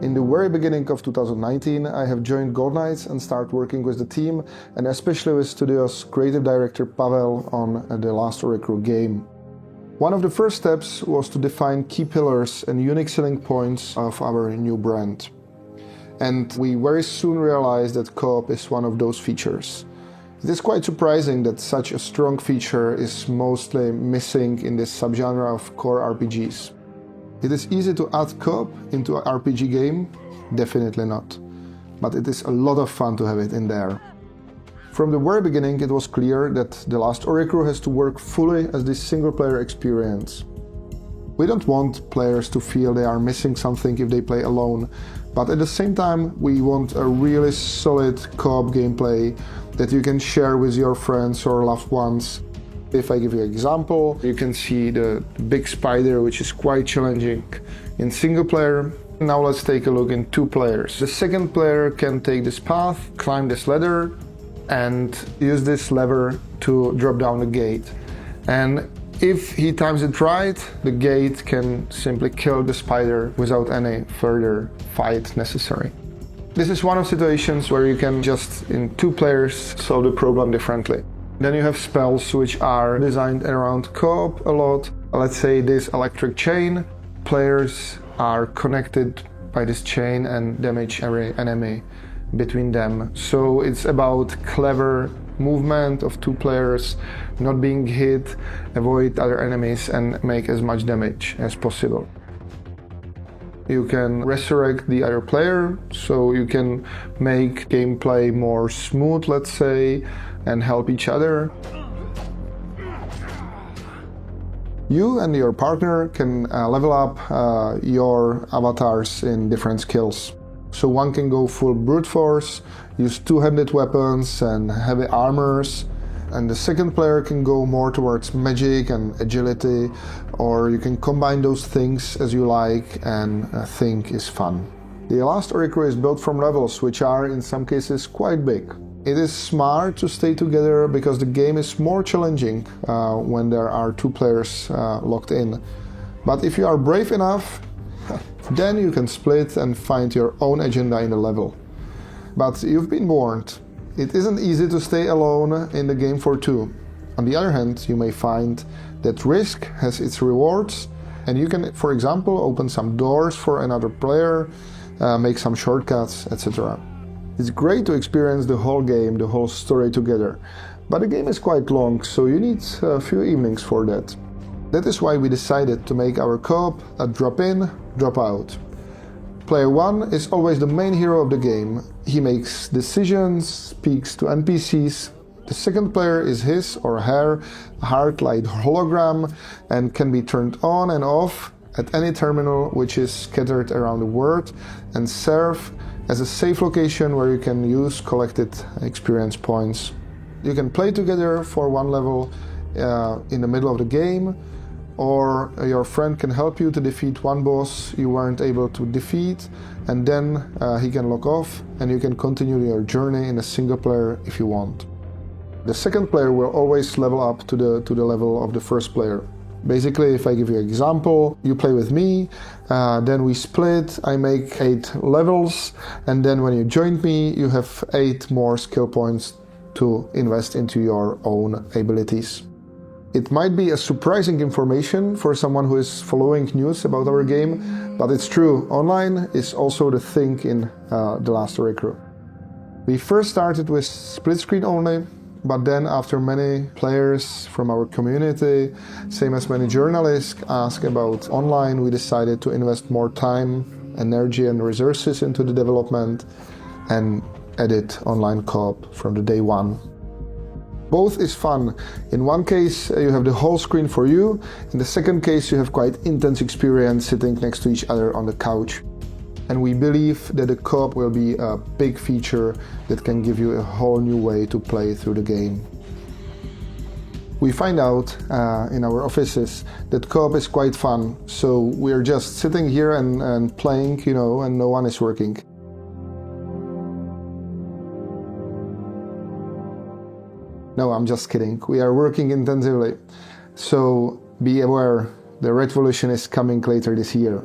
In the very beginning of 2019, I have joined Gold Knights and started working with the team, and especially with studio's creative director Pavel on the last Oricru game. One of the first steps was to define key pillars and unique selling points of our new brand. And we very soon realized that Coop is one of those features. It is quite surprising that such a strong feature is mostly missing in this subgenre of core RPGs. It is easy to add Coop into an RPG game? Definitely not. But it is a lot of fun to have it in there. From the very beginning, it was clear that the last Oricru has to work fully as this single-player experience. We don't want players to feel they are missing something if they play alone, but at the same time, we want a really solid co-op gameplay that you can share with your friends or loved ones. If I give you an example, you can see the big spider, which is quite challenging in single player. Now let's take a look in two players. The second player can take this path, climb this ladder, and use this lever to drop down the gate. And if he times it right, the gate can simply kill the spider without any further fight necessary. This is one of situations where you can just, in two players, solve the problem differently. Then you have spells which are designed around co-op a lot. Let's say this electric chain. Players are connected by this chain and damage every enemy between them. So it's about clever movement of two players, not being hit, avoid other enemies and make as much damage as possible. You can resurrect the other player, so you can make gameplay more smooth, let's say, and help each other. You and your partner can level up your avatars in different skills. So one can go full brute force, use two-handed weapons and heavy armors, and the second player can go more towards magic and agility, or you can combine those things as you like and think is fun. The last Oricru is built from levels, which are in some cases quite big. It is smart to stay together because the game is more challenging when there are two players locked in. But if you are brave enough, then you can split and find your own agenda in the level. But you've been warned. It isn't easy to stay alone in the game for two. On the other hand, you may find that risk has its rewards, and you can, for example, open some doors for another player, make some shortcuts, etc. It's great to experience the whole game, the whole story together, but the game is quite long, so you need a few evenings for that. That is why we decided to make our co-op a drop-in, drop-out. Player 1 is always the main hero of the game. He makes decisions, speaks to NPCs. The second player is his or her heart-like hologram and can be turned on and off at any terminal which is scattered around the world and serve as a safe location where you can use collected experience points. You can play together for one level in the middle of the game, or your friend can help you to defeat one boss you weren't able to defeat, and then he can log off and you can continue your journey in a single player if you want. The second player will always level up to the level of the first player. Basically, if I give you an example, you play with me, then we split, I make 8 levels, and then when you join me, you have 8 more skill points to invest into your own abilities. It might be a surprising information for someone who is following news about our game, but it's true, online is also the thing in the last Oricru. We first started with split screen only, but then after many players from our community, same as many journalists, asked about online, we decided to invest more time, energy and resources into the development and added online co-op from the day one. Both is fun. In one case you have the whole screen for you, in the second case you have quite intense experience sitting next to each other on the couch. And we believe that the co-op will be a big feature that can give you a whole new way to play through the game. We find out in our offices that co-op is quite fun, so we're just sitting here and playing, and no one is working. No, I'm just kidding. We are working intensively. So be aware, the revolution is coming later this year.